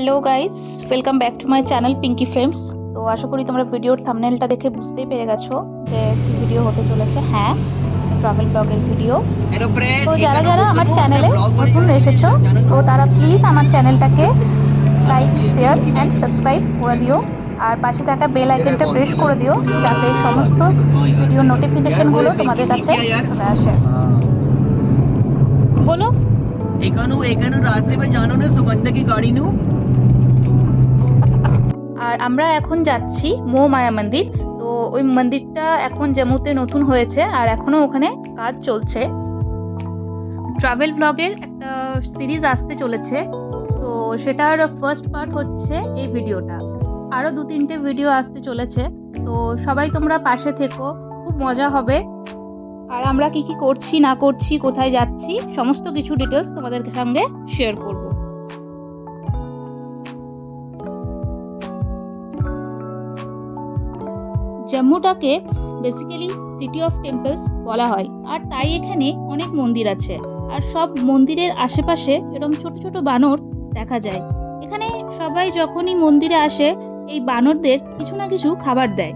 Hello guys, welcome back to my channel Pinky Films. তো আশা করি তোমরা ভিডিওর থাম্বনেলটা দেখে বুঝতেই পেরে গেছো যে কি ভিডিও হতে চলেছে। হ্যাঁ, ট্রাভেল ব্লগের ভিডিও। তো যারা যারা আমার চ্যানেলে নতুন এসেছো তো তারা প্লিজ আমার চ্যানেলটাকে লাইক, শেয়ার অ্যান্ড সাবস্ক্রাইব করে দিও, আর পাশে থাকা বেল আইকনটা প্রেস করে দিও যাতে সমস্ত ভিডিও নোটিফিকেশনগুলো তোমাদের কাছে চলে আসে। বলো एकानु रास्ते में जानो ना सुगंधा की गाड़ी नू। আর আমরা এখন যাচ্ছি মহামায়া মন্দির। তো ওই মন্দিরটা এখন জম্মুতে নতুন হয়েছে আর এখনো ওখানে কাজ চলছে। ট্রাভেল ব্লগের একটা সিরিজ আসতে চলেছে, তো সেটার ফার্স্ট পার্ট হচ্ছে এই ভিডিওটা। আরও 2-3টে ভিডিও আসতে চলেছে, তো সবাই তোমরা পাশে থেকো, খুব মজা হবে। আর আমরা কি কি করছি না করছি, কোথায় যাচ্ছি, সমস্ত কিছু ডিটেলস তোমাদের সঙ্গে শেয়ার করব। জম্মুটাকে বেসিক্যালি সিটি অফ টেম্পলস বলা হয়, আর তাই এখানে অনেক মন্দির আছে। আর সব মন্দিরের আশেপাশে এরকম ছোট ছোট বানর দেখা যায়। এখানে সবাই যখনই মন্দিরে আসে এই বানরদের কিছু না কিছু খাবার দেয়,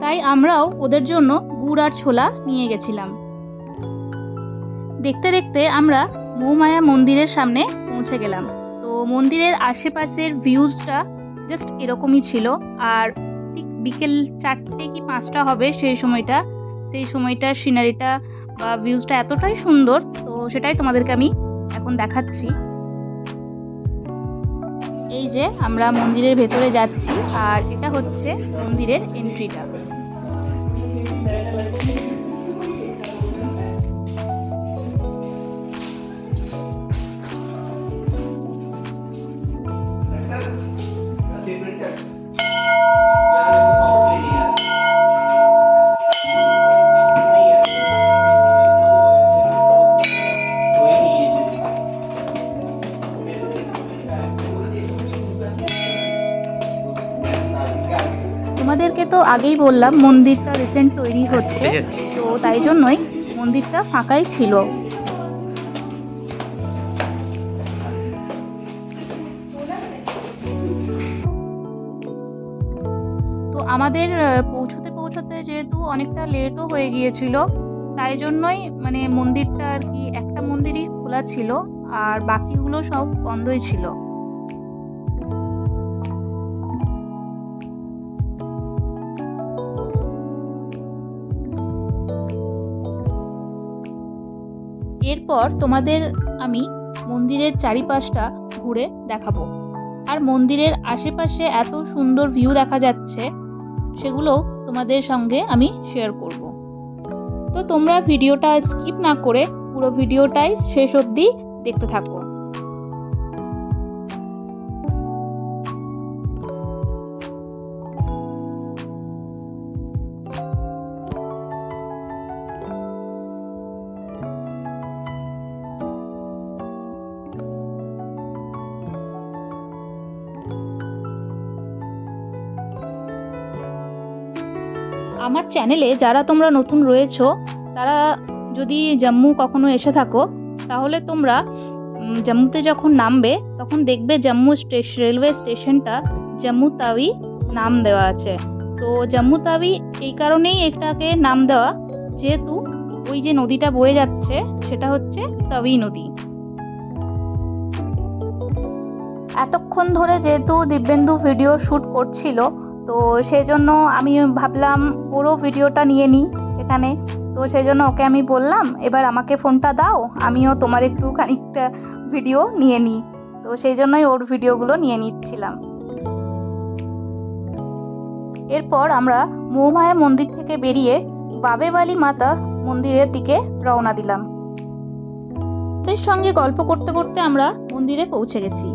তাই আমরাও ওদের জন্য গুড় আর ছোলা নিয়ে গেছিলাম। দেখতে দেখতে আমরা মহামায়া মন্দিরের সামনে পৌঁছে গেলাম। তো মন্দিরের আশেপাশের ভিউজটা জাস্ট এরকমই ছিল। আর ঠিক বিকেল 4টে কি 5টা হবে সেই সময়টা সিনারিটা বা ভিউজটা এতটাই সুন্দর, তো সেটাই তোমাদেরকে আমি এখন দেখাচ্ছি। এই যে আমরা মন্দিরের ভেতরে যাচ্ছি, আর এটা হচ্ছে মন্দিরের এন্ট্রিটা। তোমাদেরকে তো আগেই বললাম মন্দিরটা রিসেন্ট তৈরি হচ্ছে, তো তাই জন্যই মন্দিরটা ফাঁকাই ছিল। তো আমাদের পৌঁছতে যেহেতু অনেকটা লেটও হয়ে গিয়েছিল, তাই জন্যই মানে মন্দিরটা আর কি একটা মন্দিরই খোলা ছিল আর বাকিগুলো সব বন্ধই ছিল। এরপর তোমাদের আমি মন্দিরের চারিপাশটা ঘুরে দেখাবো। আর মন্দিরের আশেপাশে এত সুন্দর ভিউ দেখা যাচ্ছে, সেগুলো তোমাদের সঙ্গে আমি শেয়ার করব। তো তোমরা ভিডিওটা স্কিপ না করে পুরো ভিডিওটাই শেষ অবধি দেখতে থাকো। আমার চ্যানেলে যারা তোমরা নতুন রয়েছো, তারা যদি জম্মু কখনো এসে থাকো, তাহলে তোমরা জম্মুতে যখন নামবে তখন দেখবে জম্মু রেলওয়ে স্টেশনটা জম্মু তাওই নাম দেওয়া আছে। তো জম্মু তাওই এই কারণেই এটাকে নাম দেওয়া, যেহেতু ওই যে নদীটা বয়ে যাচ্ছে সেটা হচ্ছে তাওই নদী। এতক্ষণ ধরে যেহেতু দিব্যেন্দু ভিডিও শ্যুট করছিল, তো সেই জন্য আমি ভাবলাম ওরও ভিডিওটা নিয়ে নিই এখানে। তো সেই জন্য ওকে আমি বললাম, এবার আমাকে ফোনটা দাও, আমিও তোমার একটু খানিকটা ভিডিও নিয়ে নিই। তো সেই জন্যই ওর ভিডিওগুলো নিয়ে নিচ্ছিলাম। এরপর আমরা মহামায়া মন্দির থেকে বেরিয়ে বাবেওয়ালি মাতা মন্দিরের দিকে রওনা দিলাম। ওদের সঙ্গে গল্প করতে করতে আমরা মন্দিরে পৌঁছে গেছি।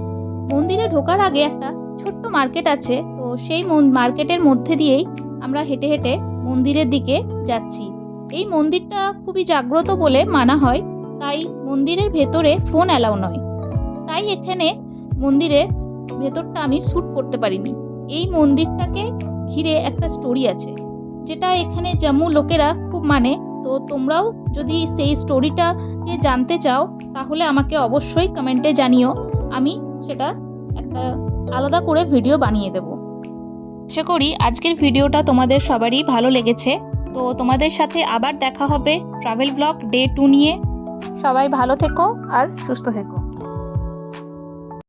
মন্দিরে ঢোকার আগে একটা ছোট্ট মার্কেট আছে, তো সেই মার্কেটের মধ্যে দিয়েই আমরা হেঁটে হেঁটে মন্দিরের দিকে যাচ্ছি। এই মন্দিরটা খুবই জাগ্রত বলে মানা হয়, তাই মন্দিরের ভেতরে ফোন অ্যালাউ নয়। তাই এখানে মন্দিরের ভেতরটা আমি শ্যুট করতে পারিনি। এই মন্দিরটাকে ঘিরে একটা স্টোরি আছে, যেটা এখানে জম্মু লোকেরা খুব মানে। তো তোমরাও যদি সেই স্টোরিটাকে জানতে চাও তাহলে আমাকে অবশ্যই কমেন্টে জানিও, আমি সেটা একটা আলাদা করে ভিডিও বানিয়ে দেব। আশা করি আজকের ভিডিওটা তোমাদের সবারই ভালো লেগেছে। তো তোমাদের সাথে আবার দেখা হবে ট্রাভেল ব্লগ ডে 2 নিয়ে। সবাই ভালো থেকো আর সুস্থ থেকো।